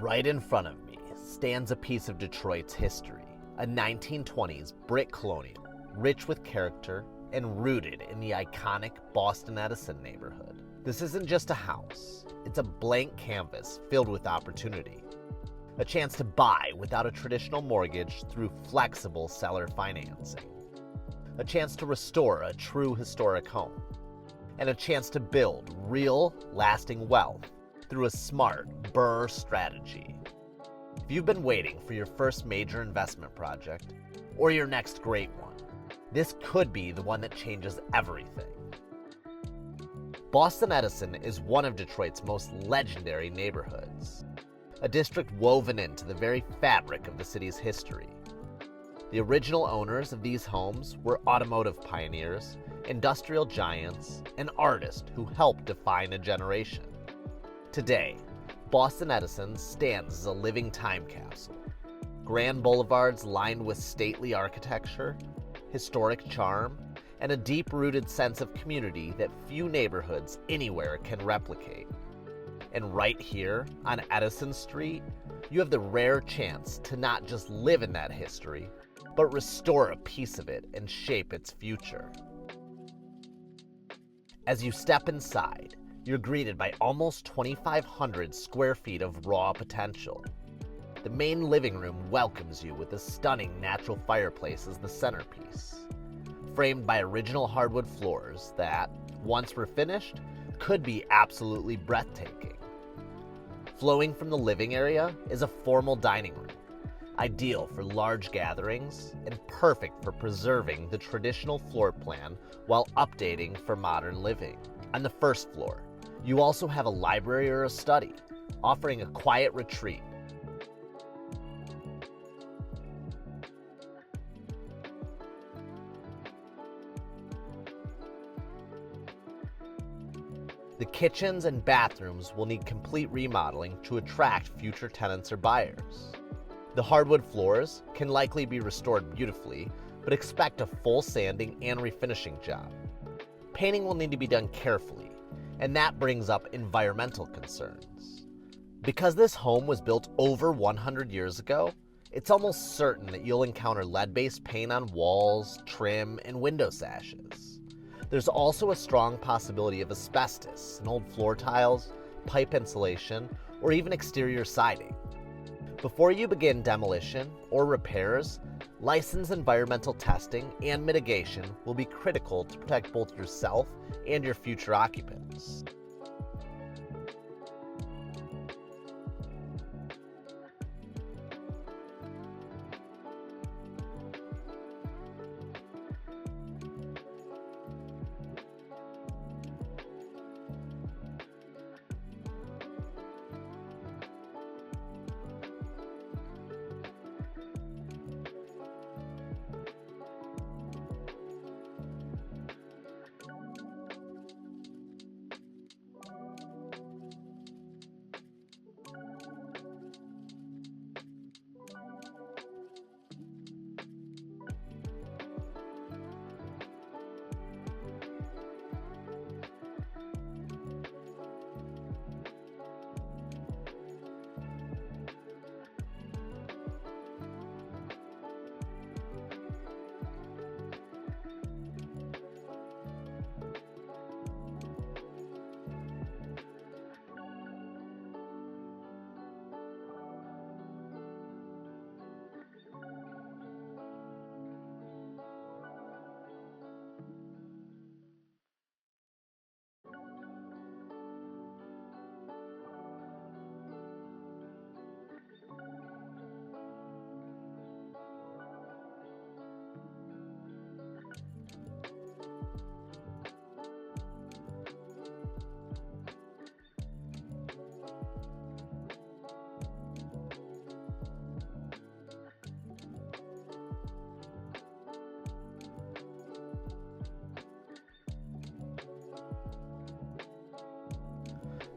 Right in front of me stands a piece of Detroit's history, a 1920s brick colonial, rich with character and rooted in the iconic Boston-Edison neighborhood. This isn't just a house, it's a blank canvas filled with opportunity. A chance to buy without a traditional mortgage through flexible seller financing. A chance to restore a true historic home. And a chance to build real, lasting wealth through a smart BRRRR strategy. If you've been waiting for your first major investment project, or your next great one, this could be the one that changes everything. Boston-Edison is one of Detroit's most legendary neighborhoods, a district woven into the very fabric of the city's history. The original owners of these homes were automotive pioneers, industrial giants, and artists who helped define a generation. Today, Boston-Edison stands as a living time capsule. Grand boulevards lined with stately architecture, historic charm, and a deep-rooted sense of community that few neighborhoods anywhere can replicate. And right here on Edison Street, you have the rare chance to not just live in that history, but restore a piece of it and shape its future. As you step inside, you're greeted by almost 2,500 square feet of raw potential. The main living room welcomes you with a stunning natural fireplace as the centerpiece, framed by original hardwood floors that, once refinished, could be absolutely breathtaking. Flowing from the living area is a formal dining room, ideal for large gatherings and perfect for preserving the traditional floor plan while updating for modern living. On the first floor, you also have a library or a study, offering a quiet retreat. The kitchens and bathrooms will need complete remodeling to attract future tenants or buyers. The hardwood floors can likely be restored beautifully, but expect a full sanding and refinishing job. Painting will need to be done carefully, and that brings up environmental concerns. Because this home was built over 100 years ago, it's almost certain that you'll encounter lead-based paint on walls, trim, and window sashes. There's also a strong possibility of asbestos in old floor tiles, pipe insulation, or even exterior siding. Before you begin demolition or repairs, licensed environmental testing and mitigation will be critical to protect both yourself and your future occupants.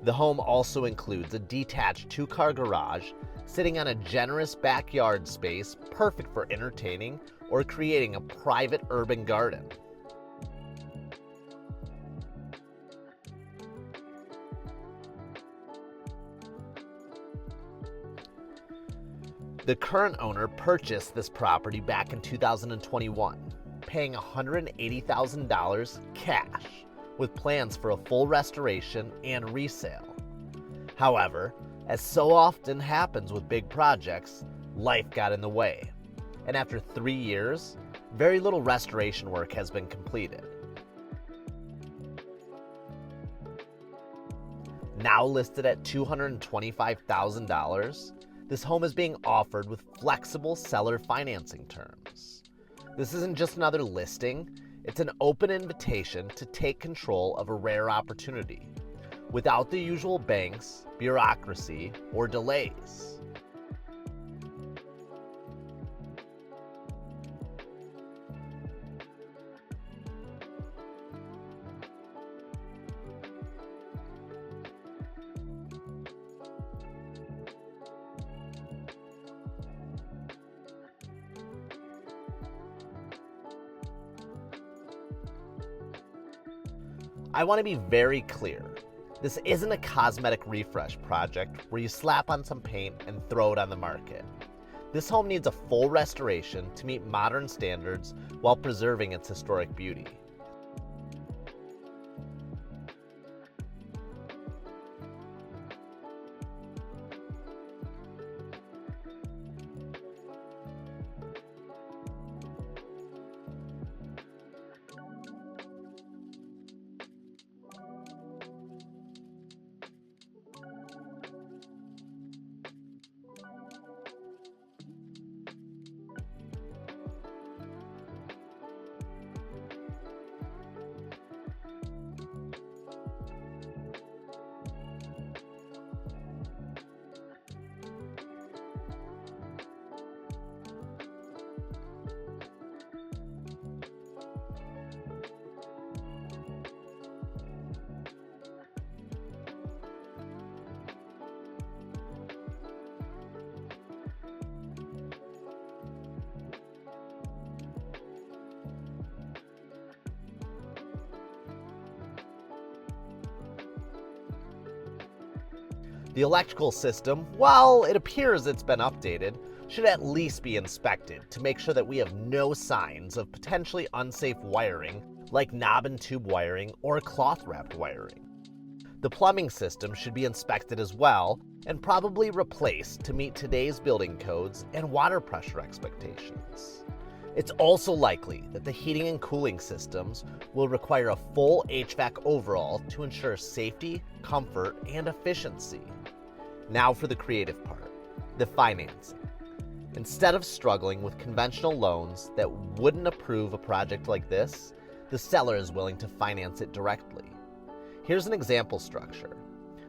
The home also includes a detached 2-car garage sitting on a generous backyard space perfect for entertaining or creating a private urban garden. The current owner purchased this property back in 2021, paying $180,000 cash, with plans for a full restoration and resale. However, as so often happens with big projects, life got in the way, and after 3 years, very little restoration work has been completed. Now listed at $225,000, this home is being offered with flexible seller financing terms. This isn't just another listing, it's an open invitation to take control of a rare opportunity, without the usual banks, bureaucracy, or delays. I want to be very clear. This isn't a cosmetic refresh project where you slap on some paint and throw it on the market. This home needs a full restoration to meet modern standards while preserving its historic beauty. The electrical system, while it appears it's been updated, should at least be inspected to make sure that we have no signs of potentially unsafe wiring like knob and tube wiring or cloth-wrapped wiring. The plumbing system should be inspected as well and probably replaced to meet today's building codes and water pressure expectations. It's also likely that the heating and cooling systems will require a full HVAC overhaul to ensure safety, comfort, and efficiency. Now for the creative part, the financing. Instead of struggling with conventional loans that wouldn't approve a project like this, the seller is willing to finance it directly. Here's an example structure.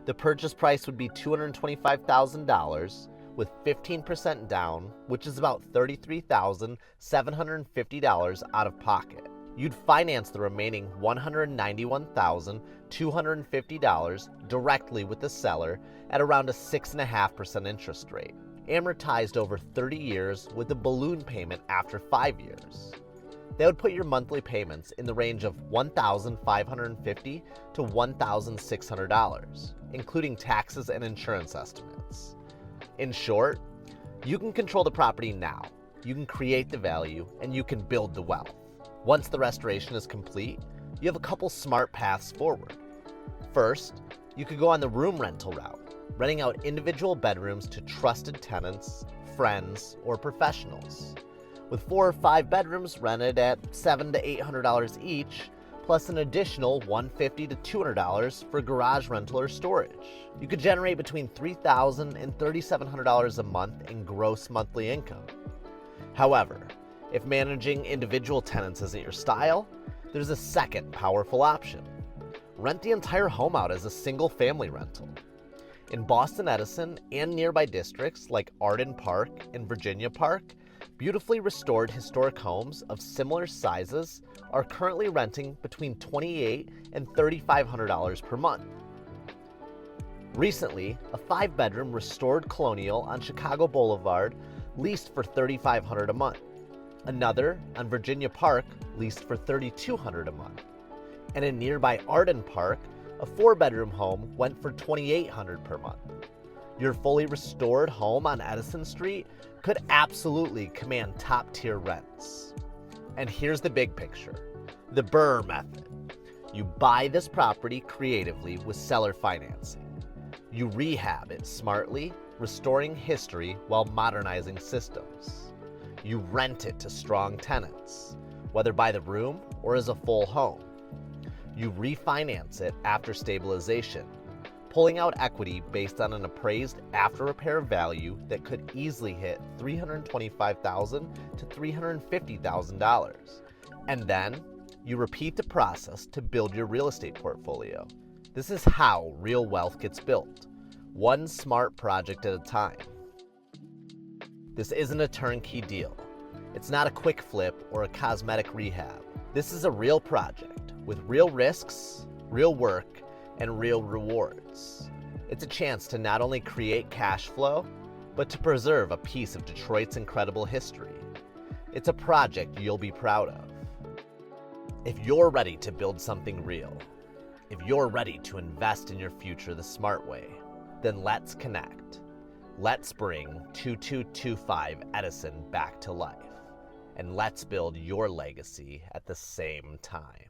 The purchase price would be $225,000 with 15% down, which is about $33,750 out of pocket. You'd finance the remaining $191,250 directly with the seller at around a 6.5% interest rate, amortized over 30 years with a balloon payment after 5 years. That would put your monthly payments in the range of $1,550 to $1,600, including taxes and insurance estimates. In short, you can control the property now, you can create the value, and you can build the wealth. Once the restoration is complete, you have a couple smart paths forward. First, you could go on the room rental route, renting out individual bedrooms to trusted tenants, friends, or professionals, with 4 or 5 bedrooms rented at $700 to $800 each, plus an additional $150 to $200 for garage rental or storage. You could generate between $3,000 and $3,700 a month in gross monthly income. However, if managing individual tenants isn't your style, there's a second powerful option. Rent the entire home out as a single-family rental. In Boston-Edison and nearby districts like Arden Park and Virginia Park, beautifully restored historic homes of similar sizes are currently renting between $2,800 and $3,500 per month. Recently, a 5-bedroom restored Colonial on Chicago Boulevard leased for $3,500 a month. Another on Virginia Park leased for $3,200 a month. And in nearby Arden Park, a 4-bedroom home went for $2,800 per month. Your fully restored home on Edison Street could absolutely command top-tier rents. And here's the big picture, the BRRRR method. You buy this property creatively with seller financing. You rehab it smartly, restoring history while modernizing systems. You rent it to strong tenants, whether by the room or as a full home. You refinance it after stabilization, pulling out equity based on an appraised after-repair value that could easily hit $325,000 to $350,000. And then you repeat the process to build your real estate portfolio. This is how real wealth gets built, one smart project at a time. This isn't a turnkey deal. It's not a quick flip or a cosmetic rehab. This is a real project with real risks, real work, and real rewards. It's a chance to not only create cash flow, but to preserve a piece of Detroit's incredible history. It's a project you'll be proud of. If you're ready to build something real, if you're ready to invest in your future the smart way, then let's connect. Let's bring 2225 Edison back to life. And let's build your legacy at the same time.